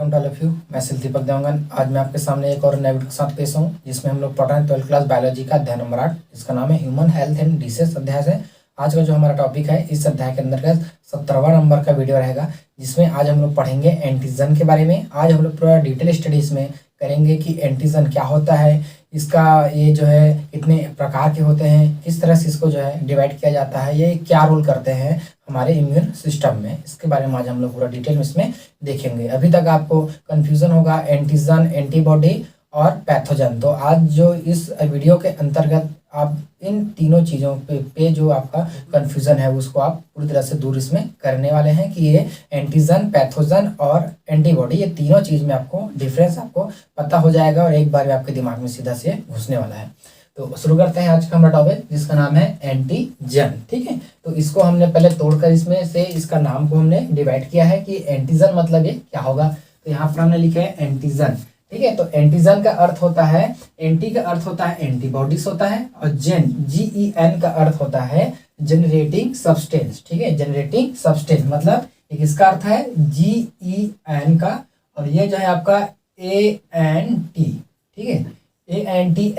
Welcome to all of you. मैं सिल दीपक देवगन। आज मैं आपके सामने एक और नए वीडियो के साथ पेश हूँ जिसमें हम लोग पढ़ रहे हैं 12th क्लास बायोलॉजी का अध्याय नंबर 8 जिसका नाम है ह्यूमन हेल्थ एंड डिसीज अध्याय से। आज का जो हमारा टॉपिक है इस अध्याय के अंतर्गत 17वां नंबर का वीडियो रहेगा जिसमें आज हम लोग पढ़ेंगे एंटीजन के बारे में। आज हम लोग पूरा डिटेल स्टडी इसमें करेंगे कि एंटीजन क्या होता है, इसका ये जो है कितने प्रकार के होते हैं, किस तरह से इसको जो है डिवाइड किया जाता है, ये क्या रोल करते हैं हमारे इम्यून सिस्टम में, इसके बारे में आज हम लोग पूरा डिटेल में इसमें देखेंगे। अभी तक आपको कंफ्यूजन होगा एंटीजन, एंटीबॉडी और पैथोजन, तो आज जो इस वीडियो के अंतर्गत आप इन तीनों चीज़ों पे जो आपका कंफ्यूजन है उसको आप पूरी तरह से दूर इसमें करने वाले हैं कि ये एंटीजन, पैथोजन और एंटीबॉडी, ये तीनों चीज़ में आपको डिफरेंस आपको पता हो जाएगा और एक बार में आपके दिमाग में सीधा से घुसने वाला है। तो शुरू करते हैं आज का हमारा टॉपिक जिसका नाम है एंटीजन। ठीक है, तो इसको हमने पहले तोड़कर इसमें से इसका नाम को हमने डिवाइड किया है कि एंटीजन मतलब ये क्या होगा। तो यहाँ पर हमने लिखा है एंटीजन। ठीक है, तो एंटीजन का अर्थ होता है, एंटी का अर्थ होता है एंटीबॉडीज होता है, और जेन GEN का अर्थ होता है जनरेटिंग सब्सटेंस। ठीक है, जनरेटिंग सब्सटेंस मतलब एक इसका अर्थ है GEN का, और ये जो है आपका ANT। ठीक है, एंटी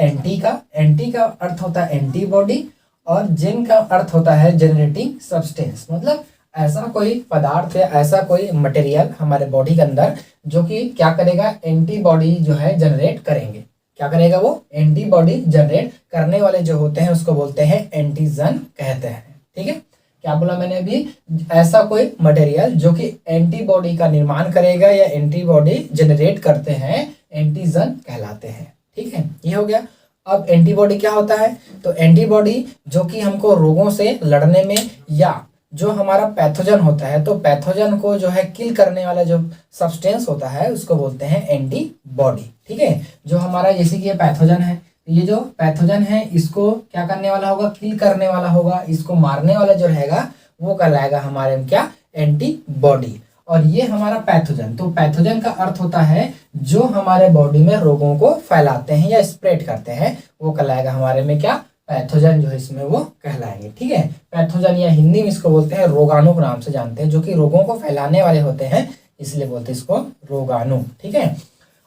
का अर्थ होता है एंटीबॉडी, और जेन का अर्थ होता है जनरेटिंग सब्सटेंस मतलब ऐसा कोई पदार्थ है, ऐसा कोई मटेरियल हमारे बॉडी के अंदर जो कि क्या करेगा, एंटीबॉडी जो है जनरेट करेंगे। क्या करेगा वो, एंटीबॉडी जनरेट करने वाले जो होते हैं उसको बोलते हैं एंटीजन कहते हैं। ठीक है, क्या बोला मैंने अभी, ऐसा कोई मटेरियल जो कि एंटीबॉडी का निर्माण करेगा या एंटीबॉडी जनरेट करते हैं, एंटीजन कहलाते हैं। ठीक है, ये हो गया। अब एंटीबॉडी क्या होता है, तो एंटीबॉडी जो कि हमको रोगों से लड़ने में, या जो हमारा पैथोजन होता है तो पैथोजन को जो है किल करने वाला जो सब्सटेंस होता है उसको बोलते हैं एंटीबॉडी। ठीक है, जो हमारा जैसे कि ये पैथोजन है, ये जो पैथोजन है इसको क्या करने वाला होगा, किल करने वाला होगा, इसको मारने वाला जो रहेगा वो कहलाएगा हमारे में क्या, एंटीबॉडी। और ये हमारा पैथोजन, तो पैथोजन का अर्थ होता है जो हमारे बॉडी में रोगों को फैलाते हैं या स्प्रेड करते हैं, वो कहलाएगा हमारे में क्या, पैथोजन जो है इसमें वो कहलाएंगे। ठीक है, पैथोजन या हिंदी में इसको बोलते हैं रोगाणु के नाम से जानते हैं, जो कि रोगों को फैलाने वाले होते हैं इसलिए बोलते हैं इसको रोगाणु। ठीक है,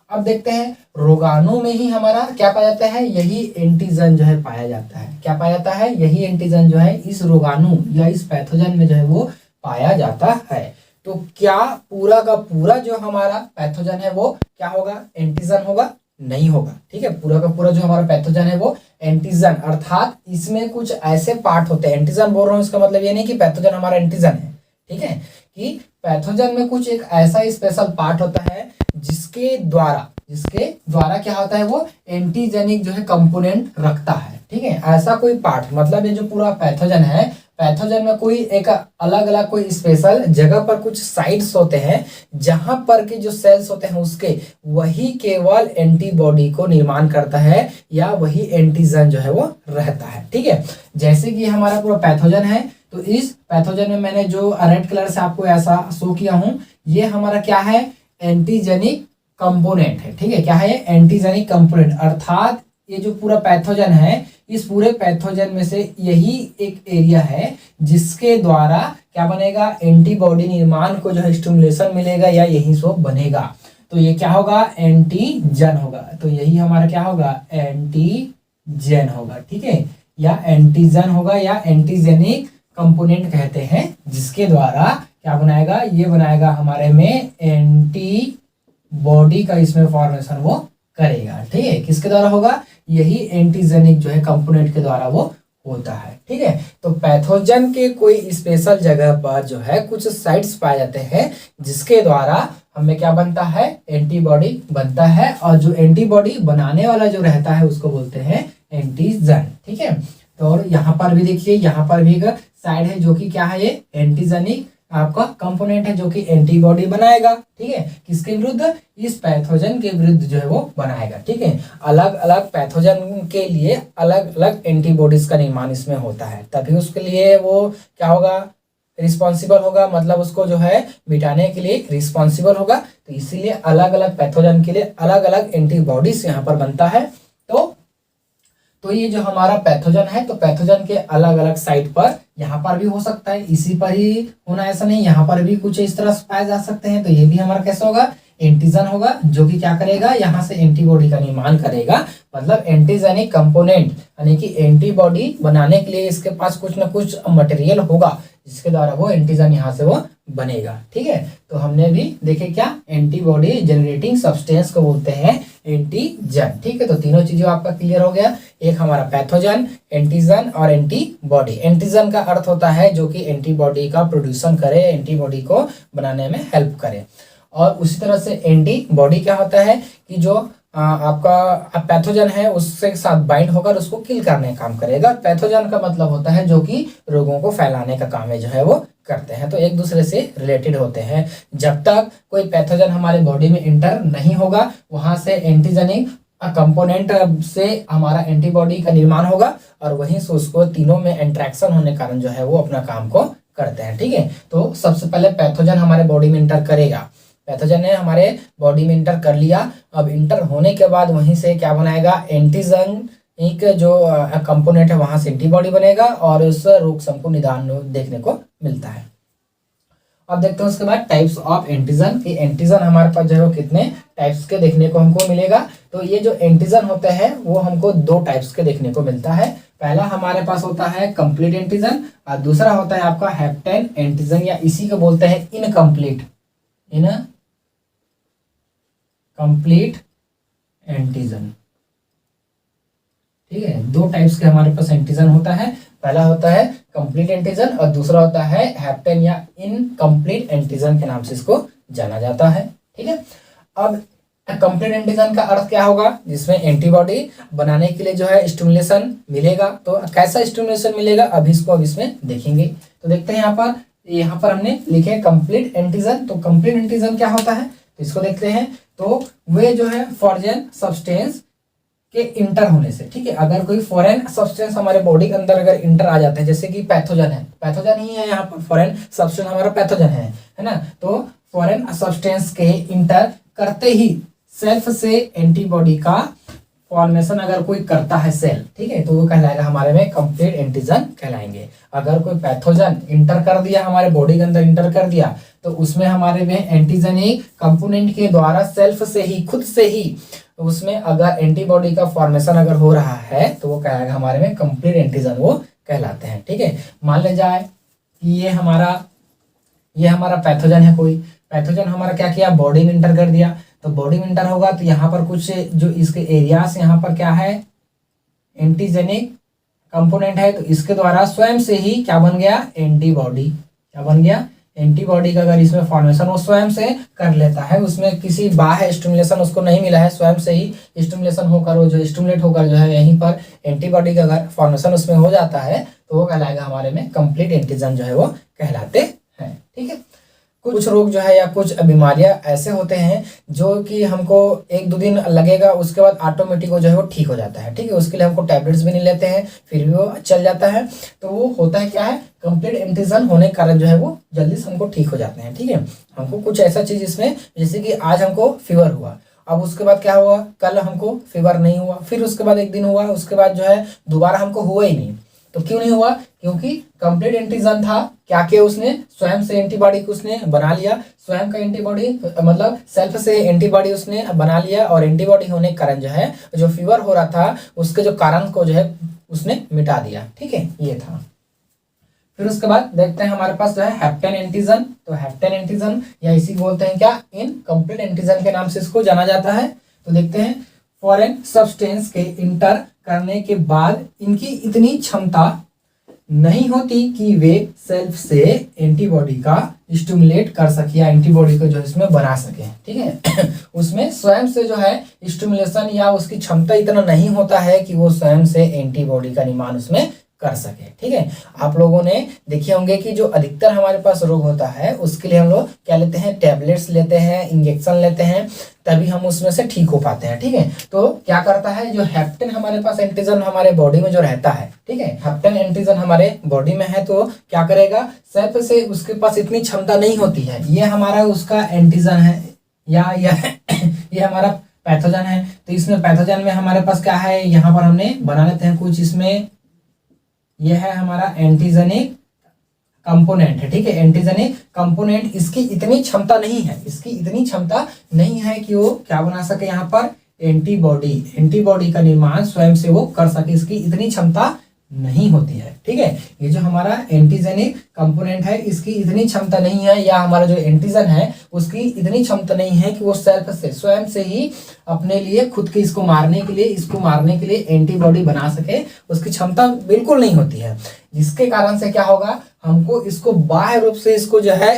अब देखते हैं रोगाणु में ही हमारा क्या पाया जाता है, यही एंटीजन जो है पाया जाता है। क्या पाया जाता है, यही एंटीजन जो है इस रोगाणु या इस पैथोजन में जो है वो पाया जाता है। तो क्या पूरा का पूरा जो हमारा पैथोजन है वो क्या होगा, एंटीजन होगा? नहीं होगा। ठीक है, पूरा का पूरा जो हमारा पैथोजन है वो एंटीजन, अर्थात इसमें कुछ ऐसे पार्ट होते हैं, एंटीजन बोल रहा हूँ इसका मतलब ये नहीं कि पैथोजन हमारा एंटीजन है। ठीक है, कि पैथोजन में कुछ एक ऐसा स्पेशल पार्ट होता है जिसके द्वारा क्या होता है, वो एंटीजेनिक जो है कंपोनेंट रखता है। ठीक है, ऐसा कोई पार्ट मतलब ये जो पूरा पैथोजन है, पैथोजन में कोई एक अलग अलग कोई स्पेशल जगह पर कुछ साइट्स होते हैं जहां पर के जो सेल्स होते हैं उसके वही केवल एंटीबॉडी को निर्माण करता है या वही एंटीजन जो है वो रहता है। ठीक है, जैसे कि हमारा पूरा पैथोजन है, तो इस पैथोजन में मैंने जो रेड कलर से आपको ऐसा शो किया हूं, ये हमारा क्या है, एंटीजेनिक कंपोनेंट है। ठीक है, क्या है, एंटीजेनिक कंपोनेंट, अर्थात ये जो पूरा पैथोजन है इस पूरे पैथोजन में से यही एक एरिया है जिसके द्वारा क्या बनेगा, एंटीबॉडी निर्माण को जो है स्टिमुलेशन मिलेगा या यही सो बनेगा। तो ये क्या होगा, एंटीजन होगा। तो यही हमारा क्या होगा, एंटीजन होगा। ठीक है, या एंटीजन होगा या एंटीजेनिक कंपोनेंट कहते हैं, जिसके द्वारा क्या बनाएगा, ये बनाएगा हमारे में एंटीबॉडी का इसमें फॉर्मेशन वो करेगा। ठीक है, किसके द्वारा होगा, यही एंटीजेनिक जो है कंपोनेंट के द्वारा वो होता है। ठीक है, तो पैथोजन के कोई स्पेशल जगह पर जो है कुछ साइट्स पाए जाते हैं जिसके द्वारा हमें क्या बनता है, एंटीबॉडी बनता है, और जो एंटीबॉडी बनाने वाला जो रहता है उसको बोलते हैं एंटीजन। ठीक है, तो और यहाँ पर भी देखिए, यहाँ पर भी एक साइड है जो कि क्या है, ये एंटीजेनिक आपका कंपोनेंट है जो कि एंटीबॉडी बनाएगा। ठीक है, किसके विरुद्ध, इस पैथोजन के विरुद्ध जो है वो बनाएगा। ठीक है, अलग अलग पैथोजन के लिए अलग अलग एंटीबॉडीज का निर्माण इसमें होता है, तभी उसके लिए वो क्या होगा, रिस्पॉन्सिबल होगा, मतलब उसको जो है मिटाने के लिए रिस्पॉन्सिबल होगा। तो इसीलिए अलग अलग पैथोजन के लिए अलग अलग एंटीबॉडीज यहाँ पर बनता है। तो ये जो हमारा पैथोजन है, तो पैथोजन के अलग अलग साइट पर यहाँ पर भी हो सकता है, इसी पर ही होना ऐसा नहीं, यहाँ पर भी कुछ इस तरह से पाए जा सकते हैं। तो ये भी हमारा कैसा होगा, एंटीजन होगा जो कि क्या करेगा, यहाँ से एंटीबॉडी का निर्माण करेगा। मतलब एंटीजेनिक कंपोनेंट यानी कि एंटीबॉडी बनाने के लिए इसके पास कुछ ना कुछ मटेरियल होगा जिसके द्वारा वो एंटीजन यहाँ से वो बनेगा। ठीक है, तो हमने भी देखे क्या, एंटीबॉडी जनरेटिंग सब्सटेंस को बोलते हैं एंटीजन। ठीक है, तो तीनों चीजों आपका क्लियर हो गया। एक हमारा पैथोजन, एंटीजन और एंटीबॉडी। एंटीजन का अर्थ होता है जो कि एंटीबॉडी का प्रोड्यूसन करे, एंटीबॉडी को बनाने में हेल्प करे। और उसी तरह से एंटीबॉडी क्या होता है कि जो आपका पैथोजन है उससे साथ बाइंड होकर उसको किल करने का काम करेगा। पैथोजन का मतलब होता है जो कि रोगों को फैलाने का काम है जो है वो करते हैं, तो एक दूसरे से रिलेटेड होते हैं। जब तक कोई पैथोजन हमारे बॉडी में इंटर नहीं होगा वहां से एंटीजेनिक कंपोनेंट से हमारा एंटीबॉडी का निर्माण होगा और वहीं से उसको तीनों में इंटरेक्शन होने के कारण जो है वो अपना काम को करते हैं। ठीक है, तो सबसे पहले पैथोजन हमारे बॉडी में इंटर करेगा। पैथोजन ने हमारे बॉडी में इंटर कर लिया। अब इंटर होने के बाद वहीं से क्या बनाएगा, एंटीजन एक जो कंपोनेंट है वहां से एंटीबॉडी बनेगा और उस रोग संपूर्ण निदान देखने को मिलता है। अब देखते हैं उसके बाद टाइप्स ऑफ एंटीजन कि एंटीजन हमारे पास जो है वो कितने टाइप्स के देखने को हमको मिलेगा। तो ये जो एंटीजन होते हैं वो हमको दो टाइप्स के देखने को मिलता है। पहला हमारे पास होता है कंप्लीट एंटीजन और दूसरा होता है आपका हैप्टेन एंटीजन या इसी को बोलते हैं इनकम्प्लीट कंप्लीट एंटीजन। ठीक है, दो टाइप्स के हमारे पास एंटीजन होता है। पहला होता है कंप्लीट एंटीजन और दूसरा होता है हैप्टेन या इनकम्प्लीट एंटीजन के नाम से इसको जाना जाता है। ठीक है, अब कंप्लीट एंटीजन का अर्थ क्या होगा, जिसमें एंटीबॉडी बनाने के लिए जो है स्टिमुलेशन मिलेगा। तो कैसा स्टिमुलेशन मिलेगा अभी इसको अब इसमें देखेंगे। तो देखते हैं यहाँ पर हमने लिखे कंप्लीट एंटीजन। तो कंप्लीट एंटीजन क्या होता है तो इसको देखते हैं। तो वे जो है फॉरेन सब्सटेंस के इंटर होने से, ठीक है, अगर कोई फॉरेन सब्सटेंस हमारे बॉडी के अंदर अगर इंटर आ जाता है, जैसे कि पैथोजन है, पैथोजन ही है यहाँ पर, फॉरेन सब्सटेंस हमारा पैथोजन है ना। तो फॉरेन सब्सटेंस के इंटर करते ही सेल्फ से एंटीबॉडी का फॉर्मेशन अगर कोई करता है सेल, ठीक है, तो वो कहलाएगा हमारे में कंप्लीट एंटीजन कहलाएंगे। अगर कोई पैथोजन इंटर कर दिया हमारे बॉडी के अंदर इंटर कर दिया तो उसमें हमारे में एंटीजेनिक कंपोनेंट के द्वारा सेल्फ से ही, खुद से ही उसमें अगर एंटीबॉडी का फॉर्मेशन अगर हो रहा है तो वो कहलाएगा हमारे में कंप्लीट एंटीजन वो कहलाते हैं। ठीक है, मान ले जाए कि ये हमारा पैथोजन है, कोई पैथोजन हमारा क्या किया, बॉडी में इंटर कर दिया। तो बॉडी में इंटर होगा तो यहाँ पर कुछ जो इसके एरियाज यहाँ पर क्या है, एंटीजेनिक कंपोनेंट है, तो इसके द्वारा स्वयं से ही क्या बन गया, एंटीबॉडी। क्या बन गया, एंटीबॉडी का अगर इसमें फॉर्मेशन वो स्वयं से कर लेता है, उसमें किसी बाह्य स्टिमुलेशन उसको नहीं मिला है, स्वयं से ही स्टिमुलेशन होकर वो जो स्टिमुलेट होकर जो है यहीं पर एंटीबॉडी का अगर फॉर्मेशन उसमें हो जाता है तो वो कहलाएगा हमारे में कंप्लीट एंटीजन जो है वो कहलाते हैं। ठीक है, कुछ रोग जो है या कुछ बीमारियां ऐसे होते हैं जो कि हमको 1-2 दिन लगेगा, उसके बाद ऑटोमेटिक वो जो है वो ठीक हो जाता है। ठीक है, उसके लिए हमको टैबलेट्स भी नहीं लेते हैं, फिर भी वो चल जाता है। तो वो होता है क्या है, कंप्लीट एंटीजन होने के कारण जो है वो जल्दी से हमको ठीक हो जाते हैं। ठीक है, हमको कुछ ऐसा चीज इसमें, जैसे कि आज हमको फीवर हुआ, अब उसके बाद क्या हुआ, कल हमको फीवर नहीं हुआ, फिर उसके बाद 1 दिन हुआ, उसके बाद जो है दोबारा हमको हुआ ही नहीं। तो क्यों नहीं हुआ, क्योंकि कंप्लीट एंटीजन था, क्या किया उसने, स्वयं से एंटीबॉडी को उसने बना लिया, स्वयं का एंटीबॉडी मतलब सेल्फ से एंटीबॉडी उसने बना लिया और एंटीबॉडी होने के कारण जो है जो फीवर हो रहा था उसके जो कारण को जो है उसने मिटा दिया। ठीक है, ये था। फिर उसके बाद देखते हैं हमारे पास जो है हैप्टेन एंटीजन। तो हैप्टेन एंटीजन या इसी बोलते हैं क्या, इनकम्प्लीट एंटीजन के नाम से इसको जाना जाता है। तो देखते हैं, फॉरेन सब्सटेंस के इंटर करने के बाद इनकी इतनी क्षमता नहीं होती कि वे सेल्फ से एंटीबॉडी का स्टिमुलेट कर सके या एंटीबॉडी को जो इसमें बना सके। ठीक है उसमें स्वयं से जो है स्टिमुलेशन या उसकी क्षमता इतना नहीं होता है कि वो स्वयं से एंटीबॉडी का निर्माण उसमें कर सके। ठीक है, आप लोगों ने देखे होंगे कि जो अधिकतर हमारे पास रोग होता है उसके लिए हम लोग क्या लेते हैं, टैबलेट्स लेते हैं, इंजेक्शन लेते हैं, तभी हम उसमें से ठीक हो पाते हैं। ठीक है, तो क्या करता है, जो हैप्टेन हमारे पास एंटीजन हमारे बॉडी में जो रहता है, ठीक है, हैप्टेन एंटीजन हमारे बॉडी में है, तो क्या करेगा, सेल्फ से उसके पास इतनी क्षमता नहीं होती है। ये हमारा उसका एंटीजन है या ये हमारा पैथोजन है। तो इसमें पैथोजन में हमारे पास क्या है, यहाँ पर हमने बना लेते हैं कुछ, इसमें यह है हमारा एंटीजेनिक कंपोनेंट है, ठीक है, एंटीजेनिक कंपोनेंट, इसकी इतनी क्षमता नहीं है, इसकी इतनी क्षमता नहीं है कि वो क्या बना सके यहाँ पर एंटीबॉडी का निर्माण स्वयं से वो कर सके, इसकी इतनी क्षमता नहीं होती है, ठीक है। ये जो हमारा एंटीजेनिक कंपोनेंट है इसकी इतनी क्षमता नहीं है, या हमारा जो एंटीजन है उसकी इतनी क्षमता नहीं है कि वो सेल्फ से स्वयं से ही अपने लिए खुद के इसको मारने के लिए एंटीबॉडी बना सके, उसकी क्षमता बिल्कुल नहीं होती है। जिसके कारण से क्या होगा, हमको इसको बाह्य रूप से इसको जो है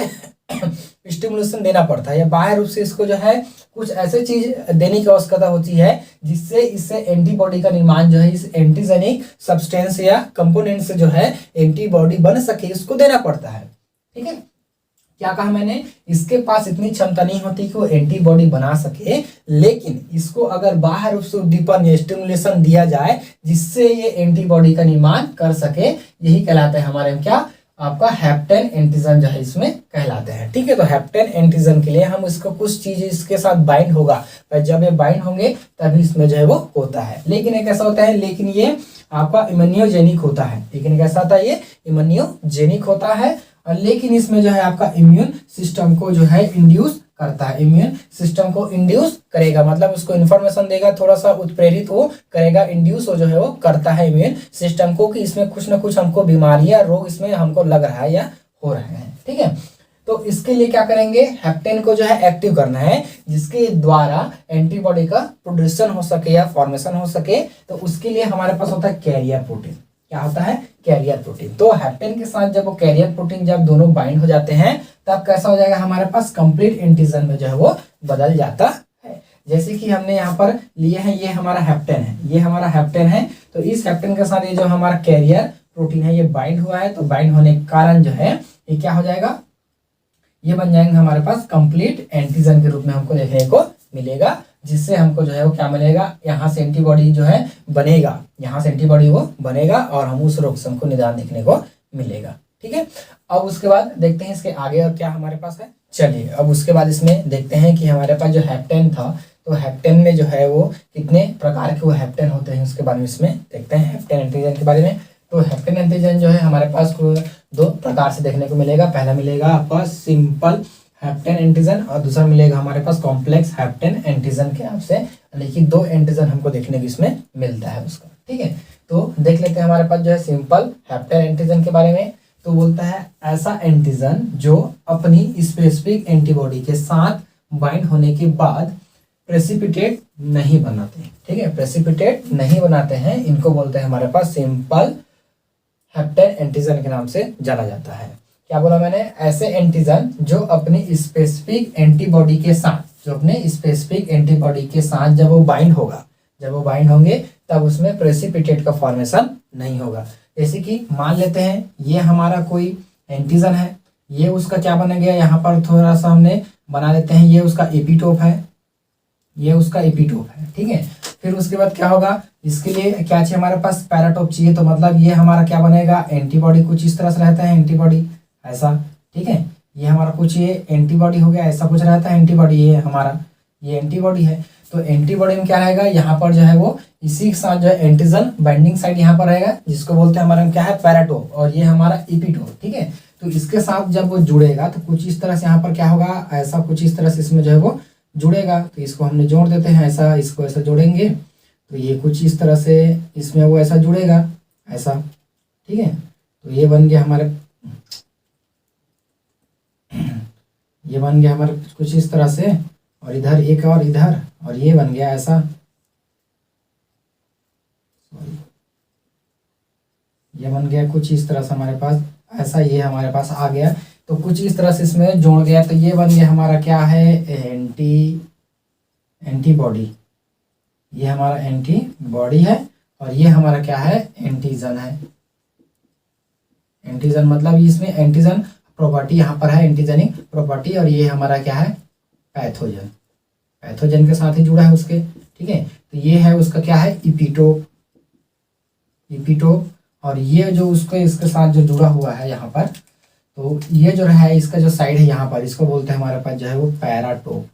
स्टिमुलेशन देना पड़ता है, या बाह्य रूप से इसको जो है कुछ ऐसे चीज देने की आवश्यकता होती है जिससे इससे एंटीबॉडी का निर्माण जो है इस एंटीजेनिक सब्सटेंस या कंपोनेंट से जो है एंटीबॉडी बन सके, इसको देना पड़ता है, ठीक है। क्या कहा मैंने, इसके पास इतनी क्षमता नहीं होती कि वो एंटीबॉडी बना सके, लेकिन इसको अगर बाह्य रूप से उद्दीपन या स्टिमुलेशन दिया जाए जिससे ये एंटीबॉडी का निर्माण कर सके, यही कहलाता है हमारे क्या, आपका हैप्टेन एंटीजन जो है इसमें कहलाते हैं, ठीक है। तो हैप्टेन एंटीजन के लिए हम इसको कुछ चीज इसके साथ बाइंड होगा, पर जब ये बाइंड होंगे तभी इसमें जो है वो होता है। लेकिन एक ऐसा होता है, लेकिन ये आपका इम्यूनोजेनिक होता है, लेकिन कैसा होता है, ये इम्यूनोजेनिक होता है, और लेकिन इसमें जो है आपका इम्यून सिस्टम को जो है इंड्यूस करता है, इम्यून सिस्टम को इंड्यूस करेगा, मतलब उसको इन्फॉर्मेशन देगा, थोड़ा सा उत्प्रेरित वो करेगा, इंड्यूस हो जो है वो करता है इम्यून सिस्टम को कि इसमें कुछ ना कुछ हमको बीमारी या रोग इसमें हमको लग रहा है या हो रहे हैं, ठीक है। तो इसके लिए क्या करेंगे, हैप्टेन को जो है एक्टिव करना है, जिसके द्वारा एंटीबॉडी का प्रोड्यूसन हो सके या फॉर्मेशन हो सके। तो उसके लिए हमारे पास होता है कैरियर प्रोटीन, क्या होता है, कैरियर प्रोटीन। तो हैप्टेन के साथ जब वो कैरियर प्रोटीन जब दोनों बाइंड हो जाते हैं तब कैसा हो जाएगा, हमारे पास कंप्लीट एंटीजन में जो है वो बदल जाता है। जैसे कि हमने यहाँ पर लिए हैं, ये हमारा हैप्टेन है, ये हमारा हैप्टेन है, तो इस हैप्टेन के साथ ये जो हमारा कैरियर प्रोटीन है ये बाइंड हुआ है, तो बाइंड होने के कारण जो है ये क्या हो जाएगा, ये बन जाएंगे हमारे पास कंप्लीट एंटीजन के रूप में हमको देखने को मिलेगा, जिससे हमको जो है वो क्या मिलेगा, यहाँ से एंटीबॉडी जो है बनेगा, यहाँ से एंटीबॉडी वो बनेगा और हम उस रोग से हमको निदान देखने को मिलेगा, ठीक है। अब उसके बाद देखते हैं इसके आगे और क्या हमारे पास है। चलिए अब उसके बाद इसमें देखते हैं कि हमारे पास जो हैप्टेन था, तो हैप्टेन में जो है वो कितने प्रकार के वो हैप्टेन होते हैं उसके बारे में इसमें देखते हैं, हैप्टेन एंटीजन के बारे में। तो हैप्टेन एंटीजन जो है हमारे पास दो प्रकार से देखने को मिलेगा, पहला मिलेगा आपका सिंपल हैप्टेन एंटीजन और दूसरा मिलेगा हमारे पास कॉम्प्लेक्स हैप्टेन एंटीजन के नाम से, लेकिन दो एंटीजन हमको देखने को इसमें मिलता है उसका, ठीक है। तो देख लेते हैं हमारे पास जो है सिंपल हैप्टेन एंटीजन के बारे में। तो बोलता है ऐसा एंटीजन जो अपनी स्पेसिफिक एंटीबॉडी के साथ बाइंड होने के बाद प्रेसिपिटेट नहीं बनाते, ठीक है, प्रेसिपिटेट नहीं बनाते हैं, इनको बोलते हैं हमारे पास सिंपल हैप्टेन एंटीजन के नाम से जाना जाता है। क्या बोला मैंने, ऐसे एंटीजन जो अपनी स्पेसिफिक एंटीबॉडी के साथ, जो अपने स्पेसिफिक एंटीबॉडी के साथ जब वो बाइंड होगा, जब वो बाइंड होंगे तब उसमें प्रेसिपिटेट का फॉर्मेशन नहीं होगा। जैसे कि मान लेते हैं ये हमारा कोई एंटीजन है, ये उसका क्या बना गया, यहाँ पर थोड़ा सा हमने बना लेते हैं, ये उसका एपिटोप है, ये उसका एपिटोप है, ठीक है। फिर उसके बाद क्या होगा, इसके लिए क्या चाहिए हमारे पास, पैराटोप चाहिए, तो मतलब ये हमारा क्या बनेगा, एंटीबॉडी कुछ इस तरह से रहता है, एंटीबॉडी ऐसा, ठीक है, ये हमारा कुछ ये एंटीबॉडी हो गया, ऐसा कुछ रहता है एंटीबॉडी, ये हमारा ये एंटीबॉडी है। तो एंटीबॉडी में क्या रहेगा, यहाँ पर जो है वो इसी के साथ जो है एंटीजन बाइंडिंग साइड यहाँ पर रहेगा, जिसको बोलते हैं हमारा क्या है, पैराटोप, और ये हमारा एपिटोप, ठीक है। तो इसके साथ जब वो जुड़ेगा तो कुछ इस तरह से यहाँ पर क्या होगा, ऐसा कुछ इस तरह से इसमें जो है वो जुड़ेगा, तो इसको हमने जोड़ देते हैं ऐसा, इसको ऐसा जोड़ेंगे तो ये कुछ इस तरह से इसमें वो ऐसा जुड़ेगा ऐसा, ठीक है। तो ये बन गया हमारे, ये बन गया हमारे कुछ इस तरह से, और इधर एक और इधर, और ये बन गया ऐसा, ये बन गया कुछ इस तरह से हमारे पास ऐसा, ये हमारे पास आ गया, तो कुछ इस तरह से इसमें जोड़ गया, तो ये बन गया हमारा क्या है, एंटीबॉडी, ये हमारा एंटीबॉडी है, और ये हमारा क्या है, एंटीजन है। एंटीजन मतलब इसमें एंटीजन प्रॉपर्टी यहाँ पर है, एंटीजेनिक प्रॉपर्टी, और ये हमारा क्या है, पैथोजन, पैथोजन के साथ ही जुड़ा है उसके, ठीक है। तो ये है उसका क्या है, इपिटोप, इपिटोप, और ये जो उसको इसके साथ जो जुड़ा हुआ है यहाँ पर, तो ये जो है इसका जो साइड है यहाँ पर, इसको बोलते हैं हमारे पास जो है वो पैराटोप,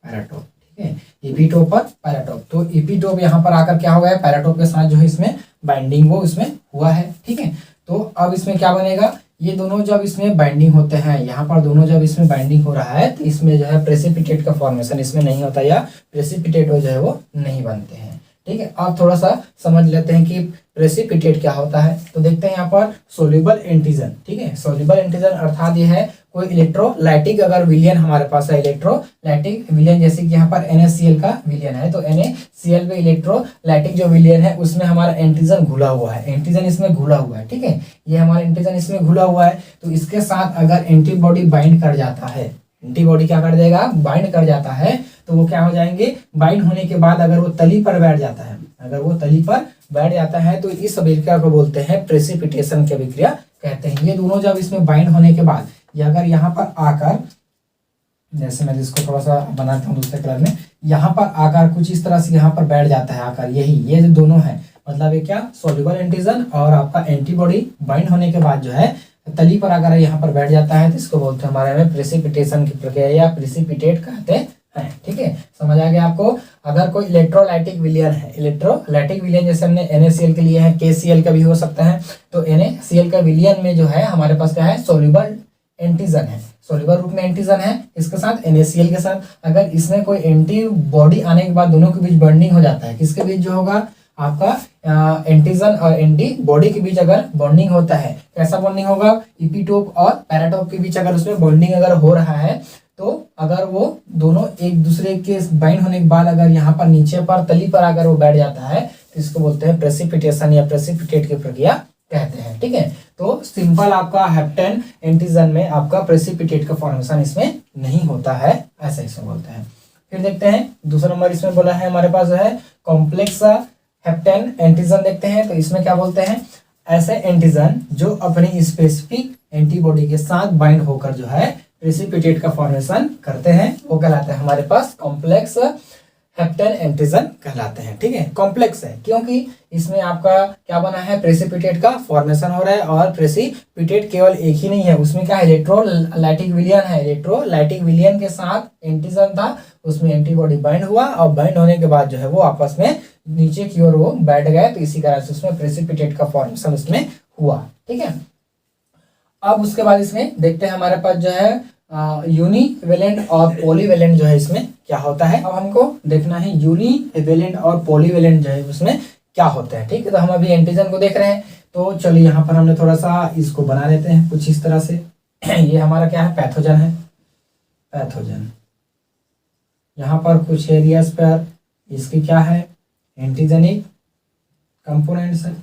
पैराटोप, ठीक है, इपिटोप और पैराटोप। तो इपिटोप यहाँ पर आकर क्या हो गया, पैराटोप के साथ जो है इसमें बाइंडिंग वो इसमें हुआ है, ठीक है। तो अब इसमें क्या बनेगा, ये दोनों जब इसमें बाइंडिंग होते हैं, यहाँ पर दोनों जब इसमें बाइंडिंग हो रहा है तो इसमें जो है प्रेसिपिटेट का फॉर्मेशन इसमें नहीं होता या प्रेसिपिटेट जो है वो नहीं बनते हैं। ठीक है, अब थोड़ा सा समझ लेते हैं कि प्रेसिपिटेट क्या होता है। तो देखते हैं यहाँ पर सोल्यूबल एंटीजन। ठीक है, सोल्यूबल एंटीजन अर्थात ये है कोई इलेक्ट्रोलाइटिक अगर विलियन हमारे पास है, इलेक्ट्रोलाइटिक विलियन, जैसे कि यहाँ पर NaCl का विलियन है तो NaCl में इलेक्ट्रोलाइटिक जो विलियन है उसमें हमारा एंटीजन घुला हुआ है, एंटीजन इसमें घुला हुआ है। ठीक है, ये हमारा एंटीजन इसमें घुला हुआ है, तो इसके साथ अगर एंटीबॉडी बाइंड कर जाता है, एंटीबॉडी क्या कर देगा, बाइंड कर जाता है, तो वो क्या हो जाएंगे, बाइंड होने के बाद अगर वो तली पर बैठ जाता है, अगर वो तली पर बैठ जाता है तो इस अभिक्रिया को बोलते हैं प्रेसिपिटेशन की अभिक्रिया कहते हैं। ये दोनों जब इसमें बाइंड होने के बाद ये अगर यहाँ पर आकर, जैसे मैं इसको थोड़ा सा बनाता हूँ दूसरे कलर में, यहाँ पर आकर कुछ इस तरह से यहाँ पर बैठ जाता है आकर, यही ये जो दोनों है मतलब ये क्या, सोल्यूबल एंटीजन और आपका एंटीबॉडी बाइंड होने के बाद जो है तली पर अगर यहाँ पर बैठ जाता है तो इसको बोलते हैं हमारे में प्रेसिपिटेशन की प्रक्रिया या प्रेसिपिटेट कहते हैं। ठीक है, समझ आ गया आपको। अगर कोई इलेक्ट्रोलाइटिक विलियन है, इलेक्ट्रोलाइटिक विलियन जैसे हमने NaCl के लिए है, KCl का भी हो सकता है, तो NaCl का विलियन में जो है हमारे पास क्या है, सोल्यूबल एंटीजन है, सोल्यूबल रूप में एंटीजन है, इसके साथ NaCl के साथ अगर इसमें कोई एंटीबॉडी आने के बाद दोनों के बीच बॉन्डिंग हो जाता है, किसके बीच जो होगा आपका एंटीजन और एंटीबॉडी के बीच अगर बॉन्डिंग होता है, कैसा बॉन्डिंग होगा, इपीटोप और पैराटोप के बीच अगर उसमें बॉन्डिंग अगर हो रहा है, तो अगर वो दोनों एक दूसरे के बाइंड होने के बाद अगर यहाँ पर नीचे पर तली पर अगर वो बैठ जाता है तो इसको बोलते हैं प्रेसिपिटेशन या प्रेसिपिटेट की प्रक्रिया कहते हैं। ठीक है, तो सिंपल आपका हेप्टेन एंटीजन में आपका प्रेसिपिटेट का फॉर्मेशन इसमें नहीं होता है, ऐसा इसमें बोलते हैं। फिर देखते हैं दूसरा नंबर इसमें बोला है हमारे पास जो है कॉम्प्लेक्स हेप्टेन एंटीजन देखते हैं। तो इसमें क्या बोलते हैं, ऐसे एंटीजन जो अपनी स्पेसिफिक एंटीबॉडी के साथ बाइंड होकर जो है प्रेसिपिटेट का फॉर्मेशन करते हैं, वो कहलाते हैं हमारे पास कॉम्प्लेक्स हेप्टेन एंटीजन कहलाते हैं। ठीक है, कॉम्प्लेक्स है क्योंकि इसमें आपका क्या बना है, प्रेसिपिटेट का फॉर्मेशन हो रहा है और प्रेसिपिटेट केवल एक ही नहीं है, उसमें क्या इलेक्ट्रोलाइटिक विलियन है, इलेक्ट्रोलाइटिक विलियन के साथ एंटीजन था, उसमें एंटीबॉडी बाइंड हुआ और बाइंड होने के बाद जो है वो आपस में नीचे की ओर वो बैठ गए, तो इसी कारण से उसमें प्रेसिपिटेट का फॉर्मेशन उसमें हुआ। ठीक है, अब उसके बाद इसमें देखते हैं हमारे पास जो है यूनिवेलेंट और पॉलीवेलेंट जो है इसमें क्या होता है। अब हमको देखना है यूनिवेलेंट और पॉलीवेलेंट जो है उसमें क्या होता है। ठीक है, तो हम अभी एंटीजन को देख रहे हैं, तो चलिए यहाँ पर हमने थोड़ा सा इसको बना लेते हैं कुछ इस तरह से। ये हमारा क्या है, पैथोजन है, पैथोजन। यहाँ पर कुछ एरियाज पर इसकी क्या है, एंटीजेनिक कंपोनेंट्स है,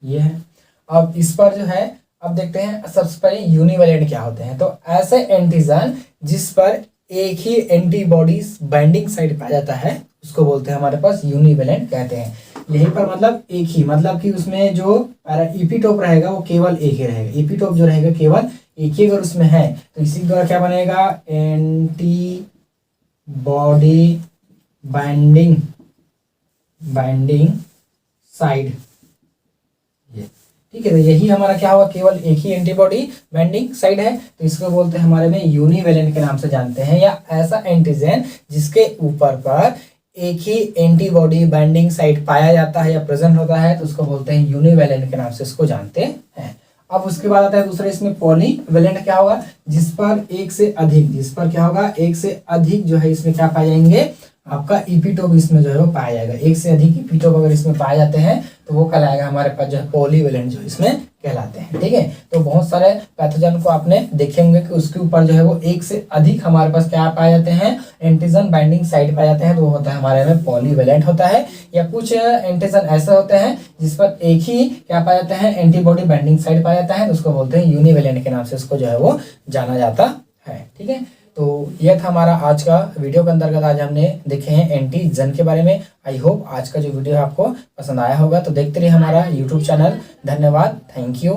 ये है। अब इस पर जो है अब देखते हैं सबसे पहले यूनिवेलेंट क्या होते हैं। तो ऐसे एंटीजन जिस पर एक ही एंटीबॉडी बाइंडिंग साइड पाया जाता है उसको बोलते हैं हमारे पास यूनिवेलेंट कहते हैं। यहीं पर मतलब एक ही, मतलब कि उसमें जो इपीटोप रहेगा वो केवल एक ही रहेगा, इपीटोप जो रहेगा केवल एक ही अगर उसमें है तो इसी द्वारा क्या बनेगा, एंटीबॉडी बाइंडिंग साइड। ठीक है, तो यही हमारा क्या होगा, केवल एक ही एंटीबॉडी बाइंडिंग साइड है, तो इसको बोलते हैं हमारे में यूनिवेलेंट के नाम से जानते हैं। या ऐसा एंटीजन जिसके ऊपर पर एक ही एंटीबॉडी बाइंडिंग साइट पाया जाता है या प्रेजेंट होता है तो उसको बोलते हैं यूनिवेलेंट के नाम से इसको जानते हैं। अब उसके बाद आता है दूसरा इसमें पॉलीवेलेंट क्या होगा, जिस पर एक से अधिक, जिस पर क्या होगा एक से अधिक जो है इसमें क्या पाए जाएंगे, आपका इपीटोप इसमें जो है वो पाया जाएगा। एक से अधिक इपीटोप अगर इसमें पाए जाते हैं तो वो कहलाएगा हमारे पास जो है पॉलीवेलेंट जो इसमें कहलाते हैं। ठीक है, तो बहुत सारे पैथोजन को आपने देखे होंगे कि उसके ऊपर जो है वो एक से अधिक हमारे पास क्या पाए जाते हैं, एंटीजन बाइंडिंग साइट पाए जाते हैं, तो वो होता है हमारे में पॉलीवेलेंट होता है। या कुछ एंटीजन ऐसे होते हैं जिस पर एक ही क्या पाया जाता है, एंटीबॉडी बाइंडिंग साइट पाया जाता है, तो उसको बोलते हैं यूनिवेलेंट के नाम से इसको जो है वो जाना जाता है। ठीक है, तो यह था हमारा आज का वीडियो के अंतर्गत आज हमने देखे हैं एंटीजन के बारे में। आई होप आज का जो वीडियो है आपको पसंद आया होगा, तो देखते रहिए हमारा यूट्यूब चैनल। धन्यवाद, थैंक यू।